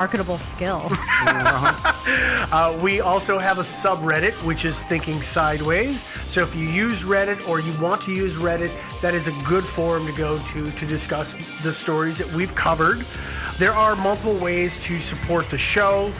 marketable skill. We also have a subreddit, which is Thinking Sideways. So if you use Reddit or you want to use Reddit, that is a good forum to go to discuss the stories that we've covered. There are multiple ways to support the show.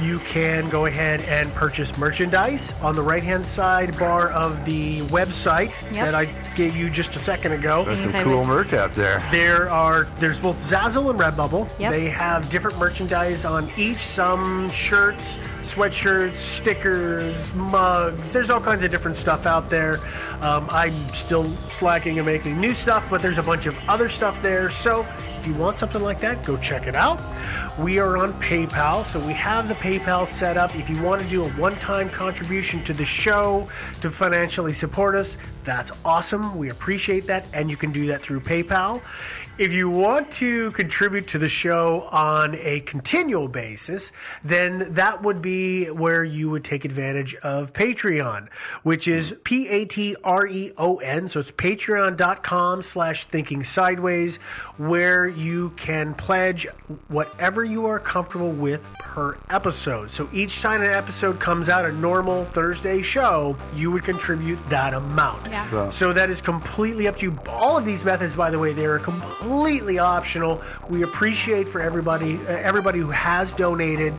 You can go ahead and purchase merchandise on the right-hand side bar of the website that I gave you just a second ago. There's some cool merch out there. There's both Zazzle and Redbubble. Yep. They have different merchandise on each. Some shirts, sweatshirts, stickers, mugs. There's all kinds of different stuff out there. I'm still slacking and making new stuff, but there's a bunch of other stuff there. So if you want something like that, go check it out. We are on PayPal, so we have the PayPal set up. If you want to do a one-time contribution to the show to financially support us, that's awesome. We appreciate that, and you can do that through PayPal. If you want to contribute to the show on a continual basis, then that would be where you would take advantage of Patreon, which is Patreon. So it's patreon.com/thinking sideways, where you can pledge whatever you are comfortable with per episode. So each time an episode comes out, a normal Thursday show, you would contribute that amount. Yeah. So that is completely up to you. All of these methods, by the way, they are completely optional. We appreciate for everybody who has donated,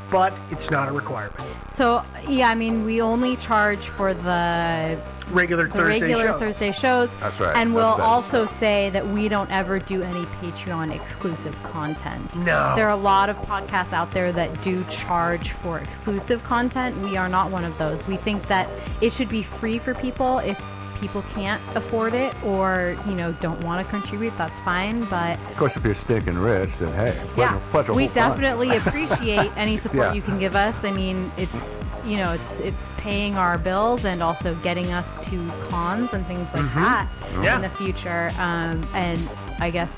but it's not a requirement. So, yeah, I mean, we only charge for the regular Thursday shows. That's right. And we'll That's also say that we don't ever do any Patreon exclusive content. No. There are a lot of podcasts out there that do charge for exclusive content. We are not one of those. We think that it should be free for people. If people can't afford it or, don't want to contribute, that's fine. But Of course, if you're stinking rich, then hey, pledge a we whole bunch. definitely appreciate any support you can give us. I mean, it's paying our bills and also getting us to cons and things like that in the future. And I guess,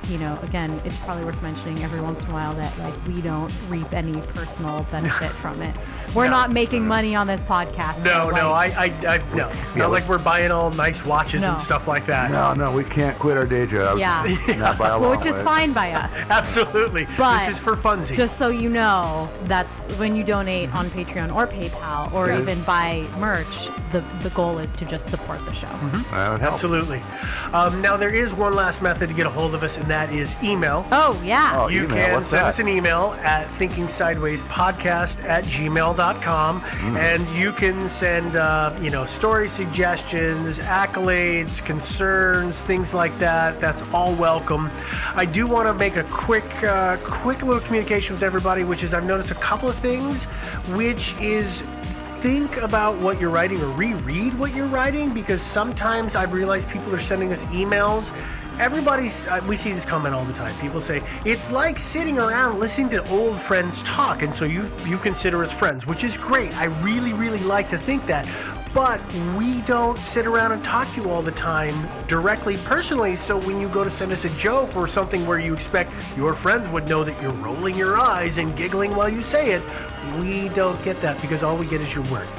again, it's probably worth mentioning every once in a while that we don't reap any personal benefit from it. We're not making money on this podcast. No, so, no. Not like we're buying all nice watches and stuff like that. No, we can't quit our day job. Yeah. Not by a long which is way. fine by us. Absolutely. But this is for funsies. Just so you know, that's when you donate on Patreon or PayPal or even buy merch, the goal is to just support the show. That would help. Absolutely. Now, there is one last method to get a hold of us, and that is email. Oh, yeah. Oh, You email. can What's send that? us an email at thinkingsidewayspodcast@gmail.com, and you can send, story suggestions, accolades, concerns, things like that. That's all welcome. I do want to make a quick little communication with everybody, which is I've noticed a couple of things, which is think about what you're writing or reread what you're writing, because sometimes I've realized people are sending us emails. We see this comment all the time. People say, it's like sitting around listening to old friends talk, and so you consider us friends, which is great. I really, really like to think that. But we don't sit around and talk to you all the time directly, personally, so when you go to send us a joke or something where you expect your friends would know that you're rolling your eyes and giggling while you say it, we don't get that because all we get is your words.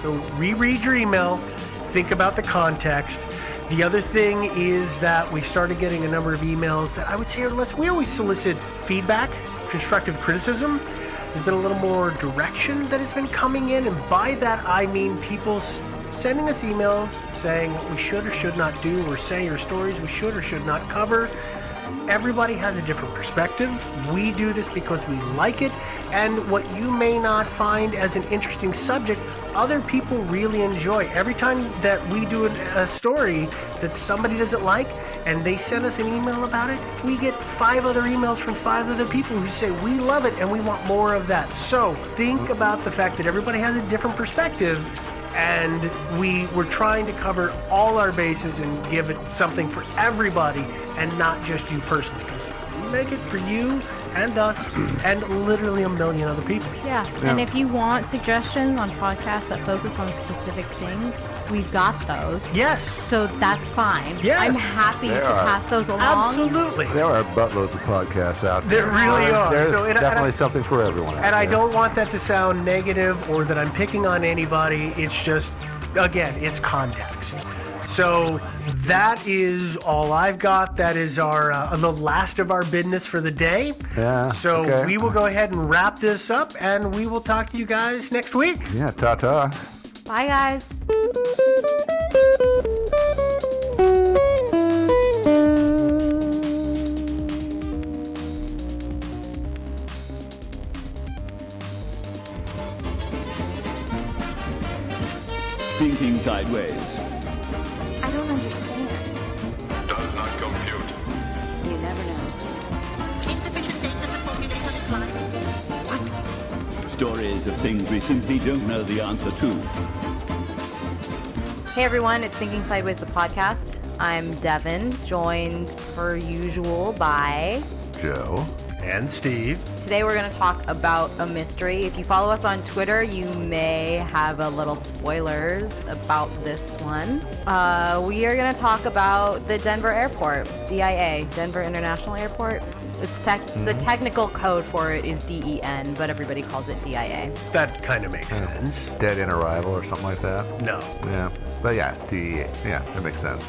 So reread your email, think about the context. The other thing is that we started getting a number of emails that I would say are less. We always solicit feedback, constructive criticism. There's been a little more direction that has been coming in, and by that I mean people sending us emails saying what we should or should not do, or say or stories we should or should not cover. Everybody has a different perspective. We do this because we like it, and what you may not find as an interesting subject, other people really enjoy. Every time that we do a story that somebody doesn't like, and they send us an email about it, we get 5 other emails from 5 other people who say, we love it and we want more of that. So think about the fact that everybody has a different perspective, and we're trying to cover all our bases and give it something for everybody and not just you personally, because we make it for you and us and literally a million other people. Yeah, and if you want suggestions on podcasts that focus on specific things, we've got those. Yes. So that's fine. Yes. I'm happy to There are. pass those along. Absolutely. There are buttloads of podcasts out there. There really are. There's So, definitely something for everyone. And I don't want that to sound negative or that I'm picking on anybody. It's just, again, it's context. So that is all I've got. That is our the last of our business for the day. Yeah. So okay. we will go ahead and wrap this up, and we will talk to you guys next week. Yeah, ta-ta. Bye, guys. Thinking Sideways. I don't understand. Does not compute. You never know. Insufficient data to formulate a plan. Stories of things we simply don't know the answer to. Hey, everyone. It's Thinking Sideways, the podcast. I'm Devin, joined per usual by Joe. And Steve. Today we're going to talk about a mystery. If you follow us on Twitter, you may have a little spoilers about this one. We are going to talk about the Denver Airport, DIA, Denver International Airport. The technical code for it is DEN, but everybody calls it DIA. That kind of makes sense. Dead in arrival or something like that. No. Yeah. But yeah, that makes sense.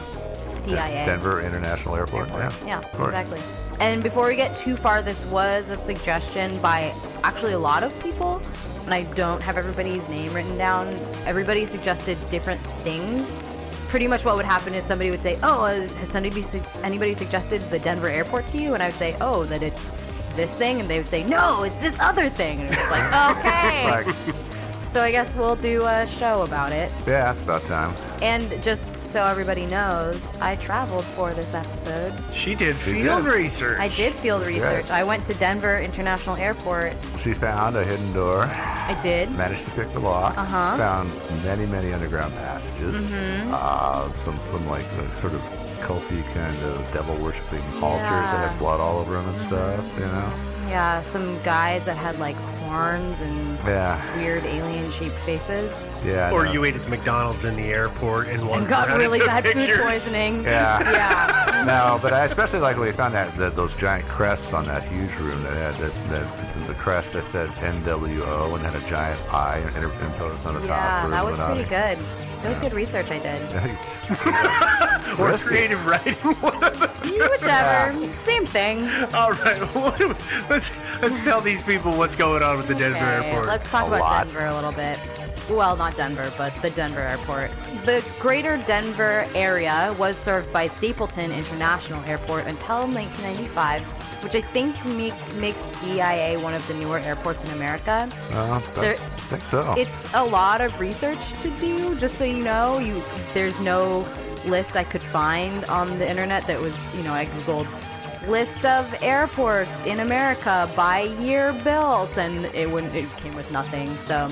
DIA. Denver International Airport. Yeah, of course. exactly. And before we get too far, this was a suggestion by actually a lot of people, and I don't have everybody's name written down. Everybody suggested different things. Pretty much what would happen is somebody would say, oh, has anybody suggested the Denver airport to you? And I would say, oh, that it's this thing. And they would say, no, it's this other thing. And it's like, okay. So I guess we'll do a show about it. Yeah, that's about time. And just so everybody knows, I traveled for this episode. She did field research. I did field research. I went to Denver International Airport. She found a hidden door. I did. Managed to pick the lock. Uh-huh. Found many underground passages. Some like sort of culty kind of devil worshipping altars that had blood all over them and stuff. You know. Yeah, some guys that had like horns and weird alien-shaped faces. Yeah. Or you ate at the McDonald's in the airport and And got really bad food poisoning. Yeah. Yeah. No, but I especially like when we found that those giant crests on that huge room that had the crest that said NWO and had a giant eye imposed on the top. Yeah, for that was Illuminati. pretty good. That was good research I did. Or creative writing. Whichever. Same thing. All right. Let's tell these people what's going on with the Denver airport. Let's talk A about lot. Denver a little bit. Well, not Denver, but the Denver airport. The greater Denver area was served by Stapleton International Airport until 1995, which I think makes DIA one of the newer airports in America. I think so. It's a lot of research to do, just so you know. There's no list I could find on the internet that was, I googled list of airports in America by year built, and it came with nothing. So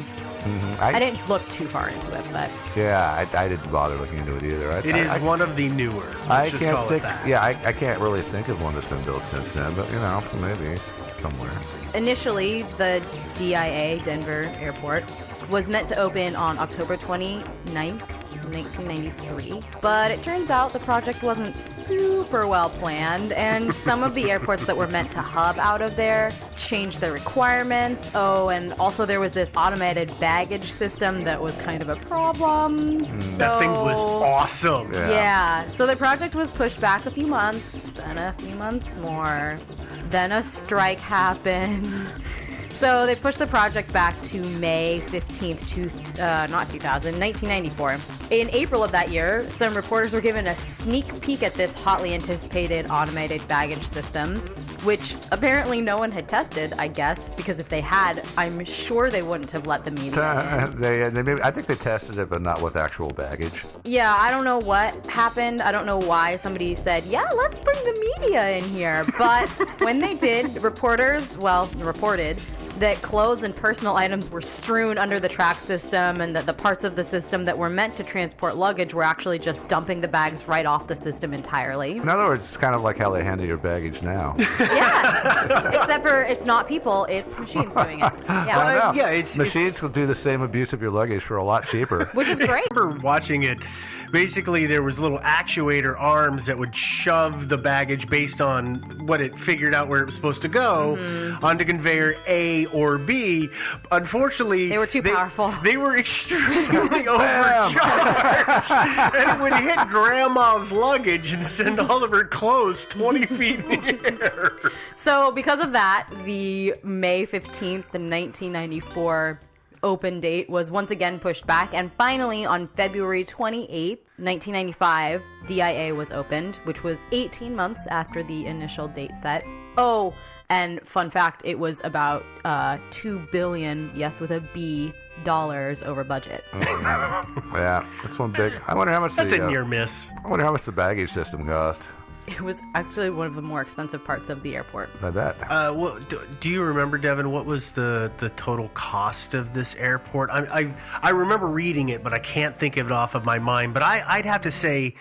I didn't look too far into it, but yeah, I didn't bother looking into it either. It is one of the newer. I can't think. Yeah, I can't really think of one that's been built since then, but maybe somewhere. Initially, the DIA, Denver Airport, was meant to open on October 29th, 1993, but it turns out the project wasn't super well planned, and some of the airports that were meant to hub out of there changed their requirements. Oh, and also there was this automated baggage system that was kind of a problem. That thing was awesome. Yeah, so the project was pushed back a few months, then a few months more, then a strike happened. So they pushed the project back to May 15th, 1994. In April of that year, some reporters were given a sneak peek at this hotly anticipated automated baggage system, which apparently no one had tested, I guess, because if they had, I'm sure they wouldn't have let the media in. I think they tested it, but not with actual baggage. Yeah, I don't know what happened. I don't know why somebody said, yeah, let's bring the media in here. But when they did, reported that clothes and personal items were strewn under the track system, and that the parts of the system that were meant to transport luggage were actually just dumping the bags right off the system entirely. In other words, it's kind of like how they handle your baggage now. Yeah, except for it's not people, it's machines doing it. Yeah, machines will do the same abuse of your luggage for a lot cheaper. which is great. I remember watching it. Basically, there was little actuator arms that would shove the baggage based on what it figured out where it was supposed to go onto conveyor A A or B. Unfortunately, They were too powerful. They were extremely overcharged, and it would hit Grandma's luggage and send all of her clothes 20 feet in the air. So because of that, the May 15th, 1994 open date was once again pushed back, and finally on February 28th, 1995, DIA was opened, which was 18 months after the initial date set. Oh, and fun fact, it was about $2 billion, yes, with a B, dollars over budget. Yeah, that's one big. I wonder how much That's a near miss. I wonder how much the baggage system cost. It was actually one of the more expensive parts of the airport. I bet. Well, do you remember, Devin, what was the total cost of this airport? I remember reading it, but I can't think of it off of my mind. But I'd have to say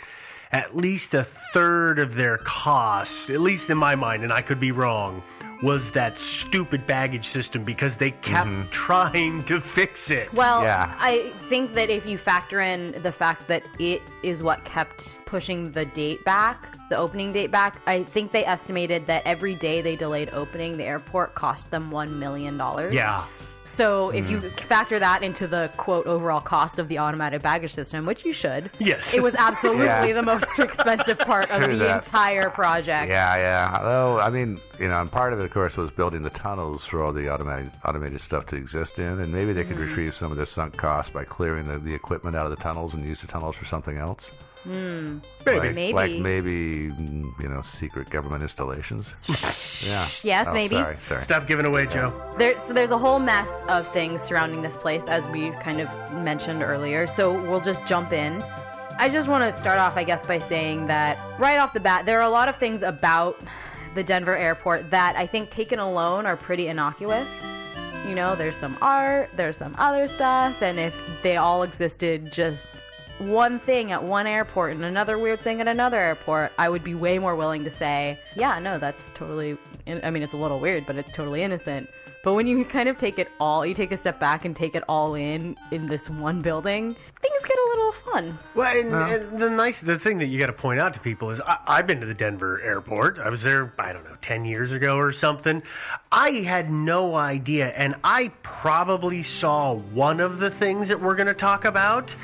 at least a third of their cost, at least in my mind, and I could be wrong, was that stupid baggage system because they kept trying to fix it. Well, Yeah. I think that if you factor in the fact that it is what kept pushing the date back, the opening date back, I think they estimated that every day they delayed opening the airport cost them $1 million. Yeah. So if you factor that into the, quote, overall cost of the automatic baggage system, which you should, Yes. it was absolutely Yeah. the most expensive part of True the that. entire project. Yeah. Although, I mean, and part of it, of course, was building the tunnels for all the automated stuff to exist in, and maybe they could retrieve some of their sunk costs by clearing the equipment out of the tunnels and use the tunnels for something else. Maybe. Like maybe, secret government installations. Yeah. Yes, Oh, maybe. Sorry. Stop giving away, Joe. There's a whole mess of things surrounding this place, as we kind of mentioned earlier. So we'll just jump in. I just want to start off, I guess, by saying that right off the bat, there are a lot of things about the Denver airport that I think taken alone are pretty innocuous. There's some art, there's some other stuff, and if they all existed just one thing at one airport and another weird thing at another airport, I would be way more willing to say, yeah, no, that's totally, it's a little weird, but it's totally innocent. But when you kind of take it all, you take a step back and take it all in this one building, things get a little fun. Well, and the thing that you got to point out to people is I've been to the Denver airport. I was there, 10 years ago or something. I had no idea, and I probably saw one of the things that we're going to talk about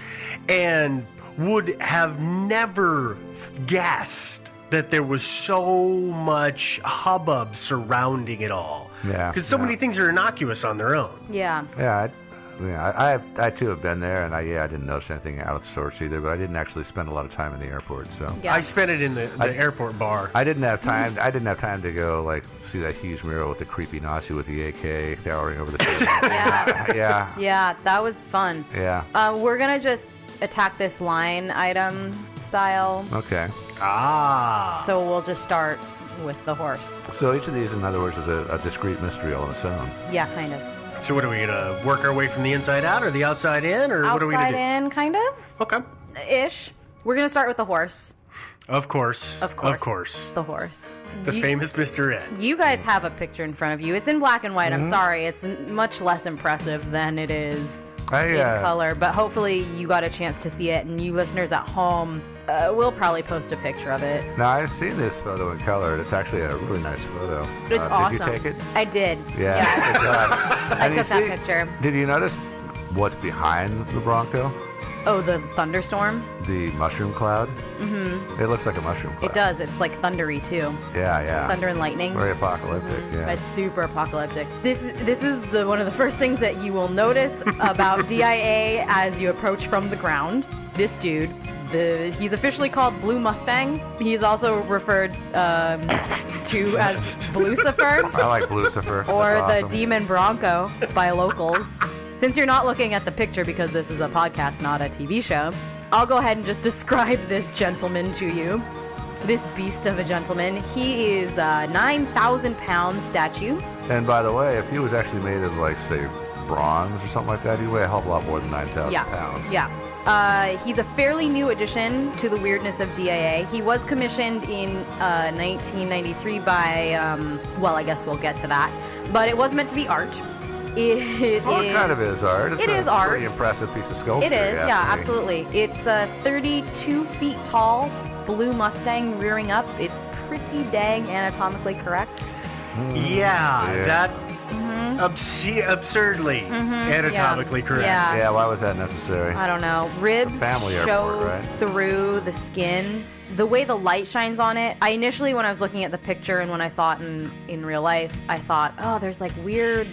and would have never guessed that there was so much hubbub surrounding it all. Yeah. Because so many things are innocuous on their own. Yeah. Yeah. I too have been there, and I didn't notice anything out of sorts either. But I didn't actually spend a lot of time in the airport, so Yeah. I spent it in the airport bar. I didn't have time. I didn't have time to go see that huge mural with the creepy Nazi with the AK towering over the table. Yeah. Yeah, that was fun. Yeah. We're going to just attack this line item style. Okay. So we'll just start with the horse. So each of these, in other words, is a discrete mystery all on its own. Yeah, kind of. So what are we going to work our way from the inside out or the outside in, or what are we going Outside to do? in, kind of? Okay. Ish. We're going to start with the horse. Of course. Of course. Of course. The horse. The famous Mr. Ed. You guys have a picture in front of you. It's in black and white. I'm sorry. It's much less impressive than it is in color, but hopefully you got a chance to see it, and you listeners at home, we'll probably post a picture of it. Now, I've seen this photo in color. It's actually a really nice photo. It's awesome. Did you take it? I did. Yeah. Good job. I And you took that see- picture. Did you notice what's behind the Bronco? Oh, the thunderstorm? The mushroom cloud? Mm-hmm. It looks like a mushroom cloud. It does. It's like thundery too. Yeah. Thunder and lightning. Very apocalyptic, yeah. It's super apocalyptic. This is one of the first things that you will notice about DIA as you approach from the ground. This dude, he's officially called Blue Mustang. He's also referred to as Blucifer I like Lucifer. or That's the awesome. Demon Bronco by locals. Since you're not looking at the picture because this is a podcast, not a TV show, I'll go ahead and just describe this gentleman to you. This beast of a gentleman. He is a 9,000-pound statue. And by the way, if he was actually made of, say, bronze or something like that, he'd weigh a hell of a lot more than 9,000 pounds. Yeah. He's a fairly new addition to the weirdness of DIA. He was commissioned in 1993 by, I guess we'll get to that. But it was meant to be art. It kind of is art. It's it a is art. pretty impressive piece of sculpture. It is, you yeah, ask me. absolutely. It's a 32 feet tall blue Mustang rearing up. It's pretty dang anatomically correct. Yeah, Yeah. that Absurdly anatomically correct. Yeah, why was that necessary? I don't know. Ribs family show airport, right? through the skin. The way the light shines on it, I initially, when I was looking at the picture and when I saw it in real life, I thought, oh, there's like weird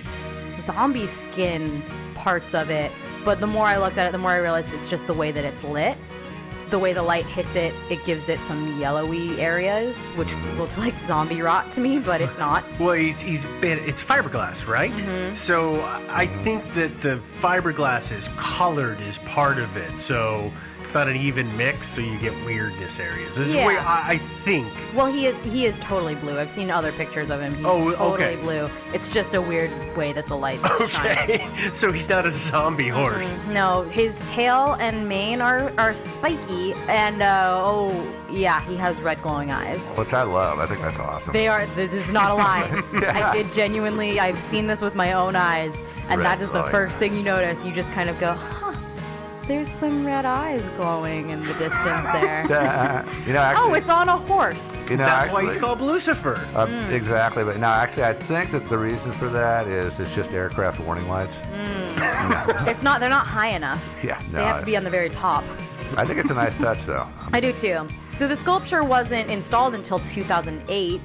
zombie skin parts of it. But the more I looked at it, the more I realized it's just the way that it's lit. The way the light hits it, it gives it some yellowy areas, which looked like zombie rot to me, but it's not. Well, it's fiberglass, right? So I think that the fiberglass is colored as part of it. So it's not an even mix, so you get weirdness areas. This is the way I think. Well, he is totally blue. I've seen other pictures of him. He's totally blue. It's just a weird way that the light shines. So he's not a zombie horse. No, his tail and mane are spiky, and he has red glowing eyes. Which I love. I think that's awesome. They are. This is not a lie. I did genuinely. I've seen this with my own eyes, and that is the first thing you notice. You just kind of go, huh. There's some red eyes glowing in the distance there. Actually, it's on a horse. That's why he's called Lucifer. Exactly, but no, actually, I think that the reason for that is it's just aircraft warning lights. It's not. They're not high enough. Yeah, no. They have to be on the very top. I think it's a nice touch, though. I do too. So the sculpture wasn't installed until 2008.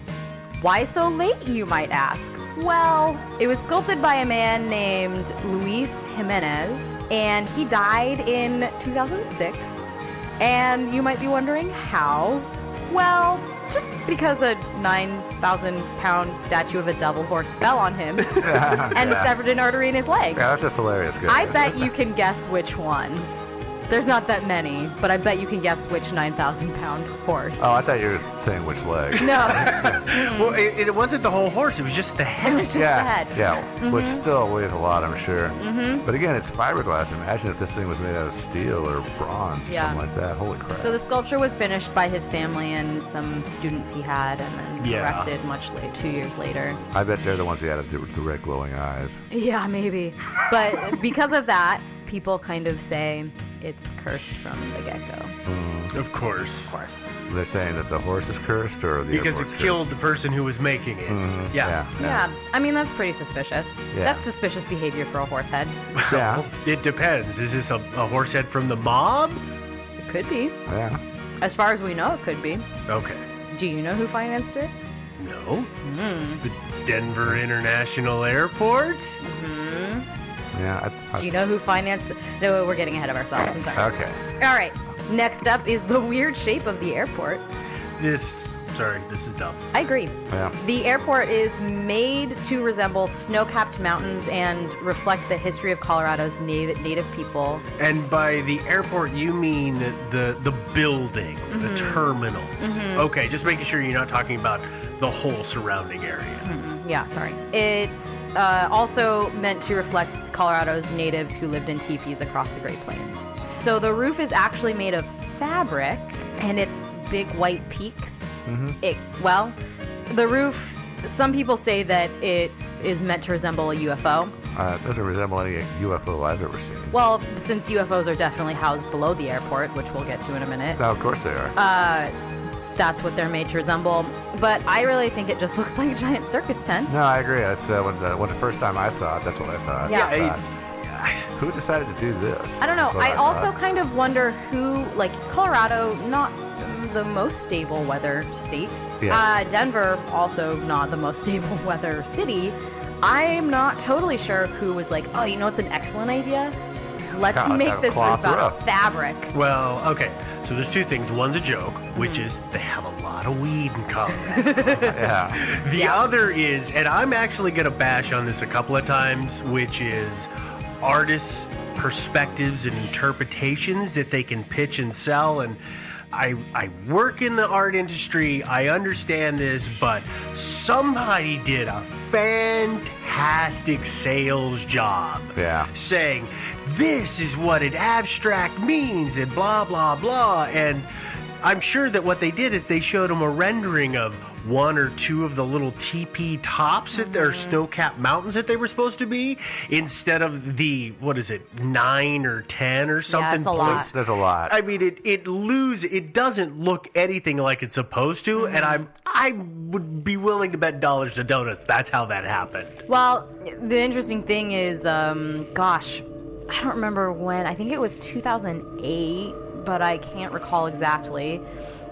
Why so late, you might ask? Well, it was sculpted by a man named Luis Jimenez, and he died in 2006. And you might be wondering how? Well, just because a 9,000-pound statue of a devil horse fell on him and severed an artery in his leg. Yeah, that's just hilarious. Good. I bet you can guess which one. There's not that many, but I bet you can guess which 9,000-pound horse. Oh, I thought you were saying which leg. No. Well, it wasn't the whole horse. It was just the head. It was just the head. Yeah, which still weighs a lot, I'm sure. But again, it's fiberglass. Imagine if this thing was made out of steel or bronze or something like that. Holy crap. So the sculpture was finished by his family and some students he had, and then corrected much later, 2 years later. I bet they're the ones who had the red glowing eyes. Yeah, maybe. But because of that, people kind of say it's cursed from the get-go. Of course. They're saying that the horse is cursed, or the because it killed the person who was making it. Yeah. I mean, that's pretty suspicious. Yeah. That's suspicious behavior for a horse head. Yeah. It depends. Is this a horse head from the mob? It could be. Yeah. As far as we know, it could be. Okay. Do you know who financed it? No. The Denver International Airport? Yeah. Do you know who financed it? No, we're getting ahead of ourselves. I'm sorry. Okay. All right. Next up is the weird shape of the airport. This is dumb. I agree. Yeah. The airport is made to resemble snow-capped mountains and reflect the history of Colorado's native people. And by the airport, you mean the building, the terminal. Okay, just making sure you're not talking about the whole surrounding area. Yeah, sorry. It's also meant to reflect Colorado's natives who lived in teepees across the Great Plains. So the roof is actually made of fabric, and it's big white peaks. The roof, some people say that it is meant to resemble a UFO. It doesn't resemble any UFO I've ever seen. Well, since UFOs are definitely housed below the airport, which we'll get to in a minute. No, of course they are. That's what they're made to resemble. But I really think it just looks like a giant circus tent. No, I agree. That's when the first time I saw it, that's what I thought. Yeah. Who decided to do this? I don't know. That's what I also thought. kind of wonder who, like, Colorado, not the most stable weather state. Yeah. Denver, also not the most stable weather city. I'm not totally sure who was like, oh, you know what's an excellent idea? Let's make this roof out of fabric. Well, okay. So there's two things. One's a joke, which is they have a lot of weed in common. The other is, and I'm actually going to bash on this a couple of times, which is artists' perspectives and interpretations that they can pitch and sell. And I work in the art industry. I understand this, but somebody did a fantastic sales job saying, this is what an abstract means and blah, blah, blah. And I'm sure that what they did is they showed them a rendering of one or two of the little teepee tops that are snow-capped mountains that they were supposed to be, instead of the, 9 or 10 or something. Yeah, it's a lot. There's a lot. I mean, it doesn't look anything like it's supposed to, and I would be willing to bet dollars to donuts that's how that happened. Well, the interesting thing is, gosh, I don't remember when. I think it was 2008, but I can't recall exactly.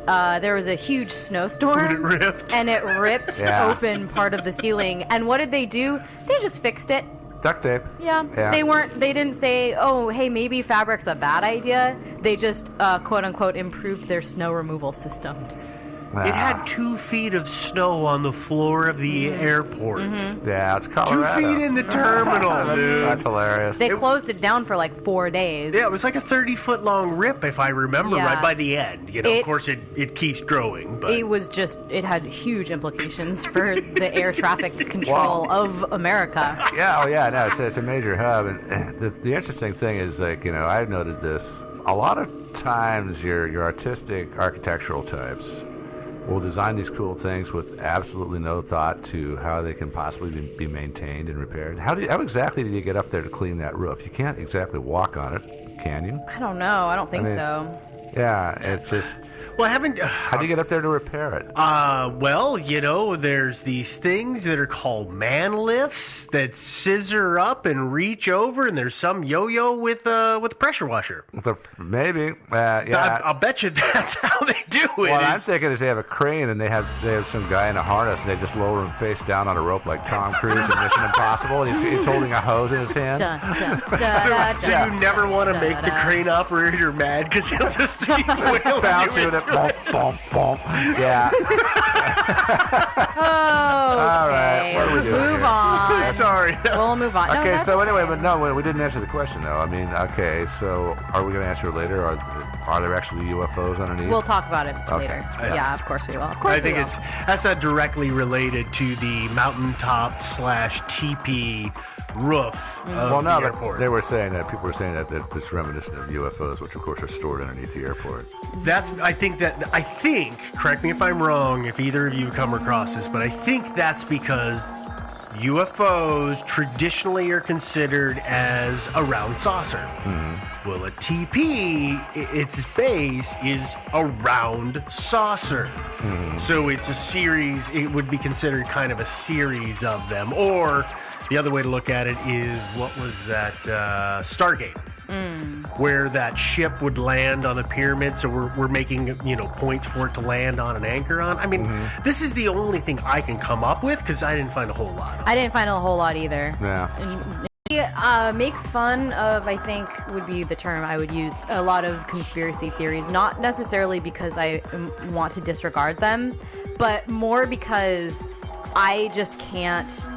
There was a huge snowstorm. And it ripped. And it ripped open part of the ceiling. And what did they do? They just fixed it. Duct tape. Yeah. They didn't say, oh, hey, maybe fabric's a bad idea. They just, quote unquote, improved their snow removal systems. It had 2 feet of snow on the floor of the airport. Yeah, it's Colorado. 2 feet in the terminal, dude. That's hilarious. They closed it down for like 4 days. Yeah, it was like a 30-foot long rip, if I remember right, by the end. Of course, it keeps growing. But It had huge implications for the air traffic control of America. Yeah, no, it's a major hub. And the interesting thing is, I've noted this. A lot of times your artistic architectural types will design these cool things with absolutely no thought to how they can possibly be maintained and repaired. How exactly did you get up there to clean that roof? You can't exactly walk on it, can you? I don't know. I don't think so. Yeah, it's just... Well, how do you get up there to repair it? There's these things that are called man lifts that scissor up and reach over, and there's some yo-yo with a pressure washer. Maybe, yeah. I'll bet you that's how they do it. What I'm thinking is they have a crane and they have some guy in a harness and they just lower him face down on a rope like Tom Cruise in Mission Impossible, and he's holding a hose in his hand. So you never want to make the crane operator mad because he'll just bounce with it. Bump. Yeah. All right. What are we doing Move on. Sorry. We'll move on. Okay, so anyway, we didn't answer the question, though. I mean, okay, so are we going to answer it later? Are there actually UFOs underneath? We'll talk about it later. Yeah, of course we will. I think that's not directly related to the mountaintop / teepee roof of the airport. But people were saying that it's reminiscent of UFOs, which of course are stored underneath the airport. I think, correct me if I'm wrong, if either of you come across this, but I think that's because UFOs traditionally are considered as a round saucer. Well, a TP, its base is a round saucer. So it's a series, it would be considered kind of a series of them. Or the other way to look at it is, what was that, Stargate. Where that ship would land on the pyramid, so we're making points for it to land on an anchor on. I mean, this is the only thing I can come up with because I didn't find a whole lot. I didn't find a whole lot either. Yeah. Make fun of, I think would be the term I would use, a lot of conspiracy theories, not necessarily because I want to disregard them, but more because I just can't